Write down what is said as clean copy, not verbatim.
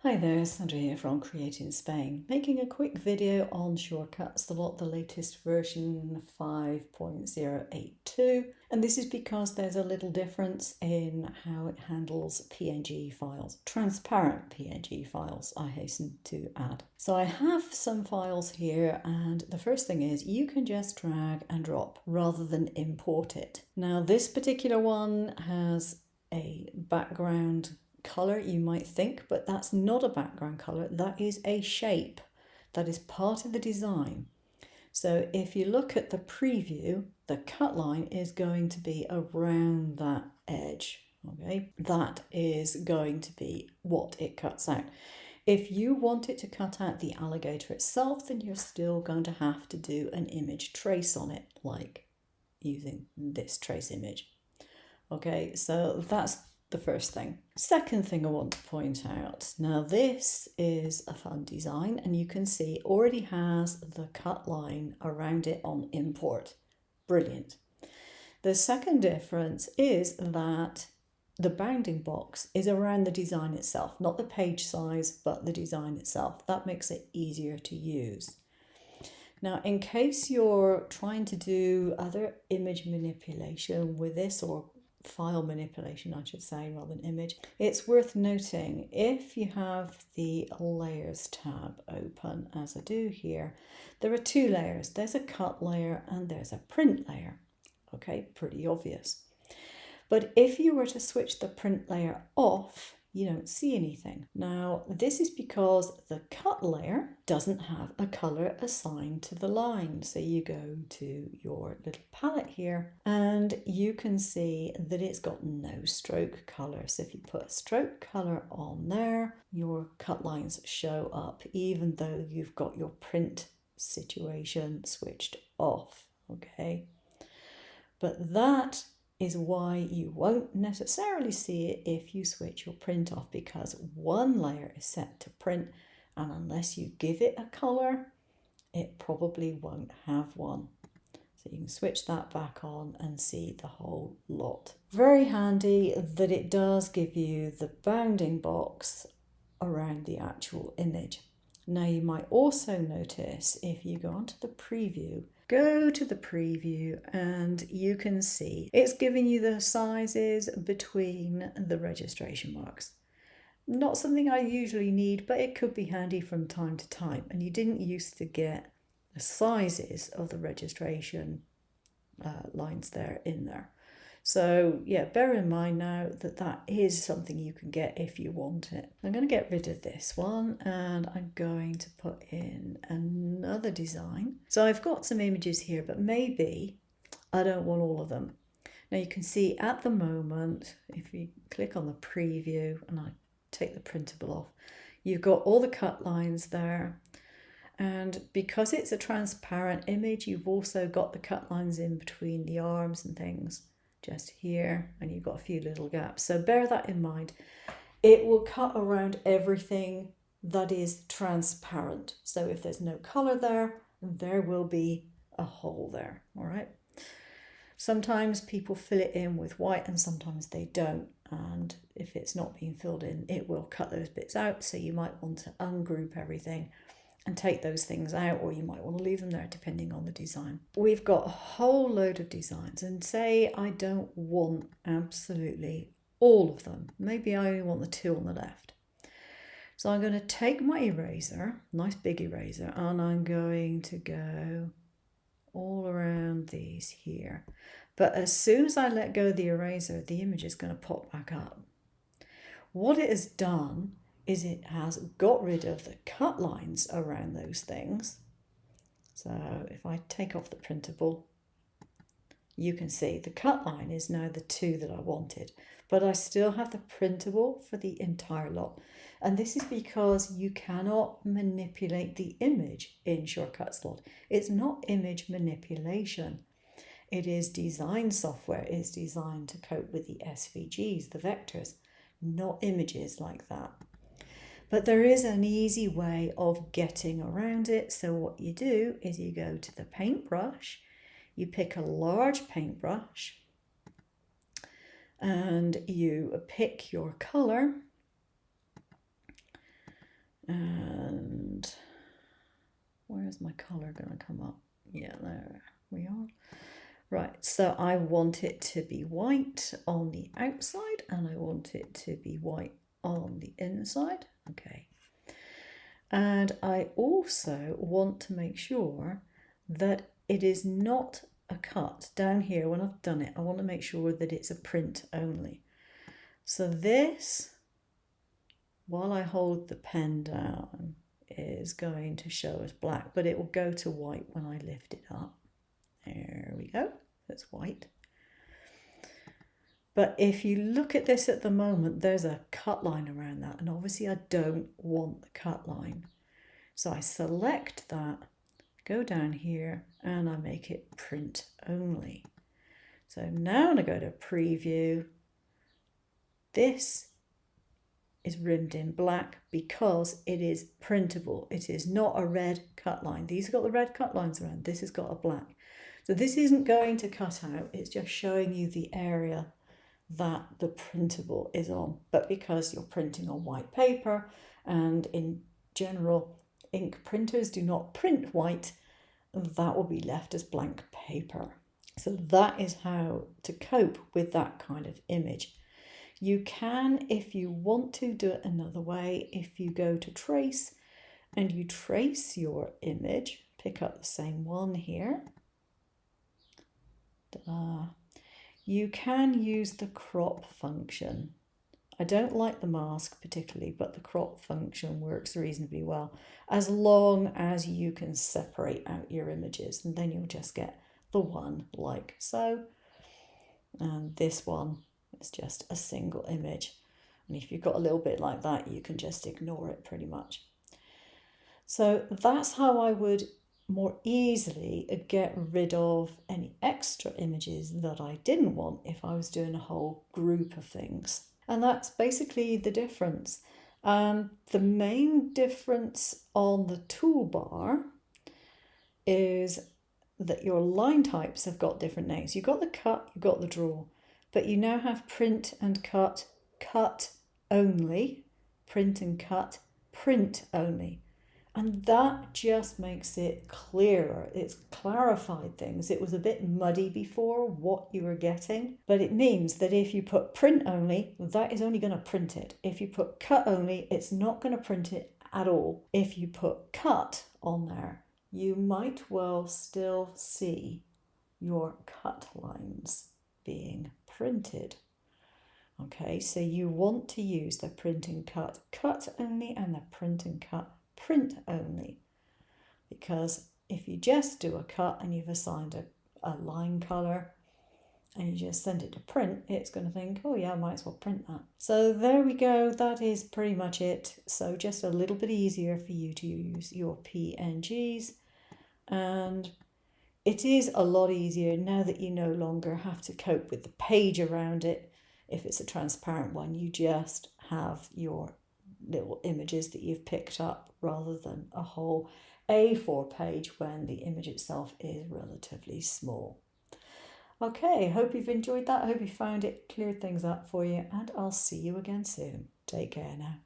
Hi there, Sandra here from Create in Spain, making a quick video on shortcuts, the latest version 5.082, and this is because there's a little difference in how it handles PNG files, transparent PNG files, I hasten to add. So I have some files here, and the first thing is you can just drag and drop rather than import it. Now this particular one has a background color, you might think, but that's not a background color, that is a shape that is part of the design. So if you look at the preview, the cut line is going to be around that edge. Okay, that is going to be what it cuts out. If you want it to cut out the alligator itself, then you're still going to have to do an image trace on it, like using this trace image. Okay, so that's the first thing. Second thing I want to point out, now this is a fun design and you can see it already has the cut line around it on import. Brilliant. The second difference is that the bounding box is around the design itself, not the page size, but the design itself. That makes it easier to use. Now, in case you're trying to do other image manipulation with this, or file manipulation, I should say, rather than image, it's worth noting if you have the layers tab open, as I do here, there are two layers. There's a cut layer and there's a print layer. Okay, pretty obvious. But if you were to switch the print layer off, you don't see anything. Now, this is because the cut layer doesn't have a color assigned to the line. So you go to your little palette here and you can see that it's got no stroke color. So if you put a stroke color on there, your cut lines show up, even though you've got your print situation switched off, okay? But that is why you won't necessarily see it if you switch your print off, because one layer is set to print, and unless you give it a color, it probably won't have one. So you can switch that back on and see the whole lot. Very handy that it does give you the bounding box around the actual image. Now you might also notice if you go onto the preview, go to the preview and you can see it's giving you the sizes between the registration marks. Not something I usually need, but it could be handy from time to time. And you didn't used to get the sizes of the registration lines there in there. So yeah, bear in mind now that that is something you can get if you want it. I'm going to get rid of this one and I'm going to put in another design. So I've got some images here, but maybe I don't want all of them. Now you can see at the moment, if you click on the preview and I take the printable off, you've got all the cut lines there. And because it's a transparent image, you've also got the cut lines in between the arms and things. Just here, and you've got a few little gaps. So bear that in mind. It will cut around everything that is transparent. So if there's no color there, there will be a hole there, all right? Sometimes people fill it in with white and sometimes they don't. And if it's not being filled in, it will cut those bits out. So you might want to ungroup everything and take those things out, or you might want to leave them there depending on the design. We've got a whole load of designs, and say I don't want absolutely all of them. Maybe I only want the two on the left. So I'm going to take my eraser, nice big eraser, and I'm going to go all around these here. But as soon as I let go of the eraser, the image is going to pop back up. What it has done is it has got rid of the cut lines around those things. So if I take off the printable, you can see the cut line is now the two that I wanted, but I still have the printable for the entire lot. And this is because you cannot manipulate the image in Shortcut Slot. It's not image manipulation. It is design software. It's designed to cope with the SVGs, the vectors, not images like that. But there is an easy way of getting around it. So what you do is you go to the paintbrush, you pick a large paintbrush, and you pick your color, And where's my colour going to come up? Yeah, there we are. Right, so I want it to be white on the outside and I want it to be white on the inside. Okay. And I also want to make sure that it is not a cut. Down here, when I've done it, I want to make sure that it's a print only. So this, while I hold the pen down, is going to show as black, but it will go to white when I lift it up. There we go, that's white. But if you look at this at the moment, there's a cut line around that, and obviously I don't want the cut line. So I select that, go down here, and I make it print only. So now I'm going to go to preview. This is rimmed in black because it is printable. It is not a red cut line. These have got the red cut lines around. This has got a black. So this isn't going to cut out. It's just showing you the area that the printable is on. But because you're printing on white paper, and in general, ink printers do not print white, that will be left as blank paper. So that is how to cope with that kind of image. You can, if you want to, do it another way. If you go to trace and you trace your image, pick up the same one here. You can use the crop function. I don't like the mask particularly, but the crop function works reasonably well, as long as you can separate out your images, and then you'll just get the one like so. And this one is just a single image. And if you've got a little bit like that, you can just ignore it pretty much. So that's how I would more easily get rid of any extra images that I didn't want if I was doing a whole group of things. And that's basically the difference. The main difference on the toolbar is that your line types have got different names. You've got the cut, you've got the draw, but you now have print and cut, cut only, print and cut, print only. And that just makes it clearer. It's clarified things. It was a bit muddy before what you were getting, but it means that if you put print only, that is only going to print it. If you put cut only, it's not going to print it at all. If you put cut on there, you might well still see your cut lines being printed. Okay, so you want to use the print and cut, cut only, and the print and cut, print only, because if you just do a cut and you've assigned a line color and you just send it to print, it's going to think, oh yeah, I might as well print that. So there we go, that is pretty much it. So just a little bit easier for you to use your PNGs, and it is a lot easier now that you no longer have to cope with the page around it. If it's a transparent one, you just have your little images that you've picked up rather than a whole A4 page when the image itself is relatively small. Okay, hope you've enjoyed that. I hope you found it cleared things up for you, and I'll see you again soon. Take care now.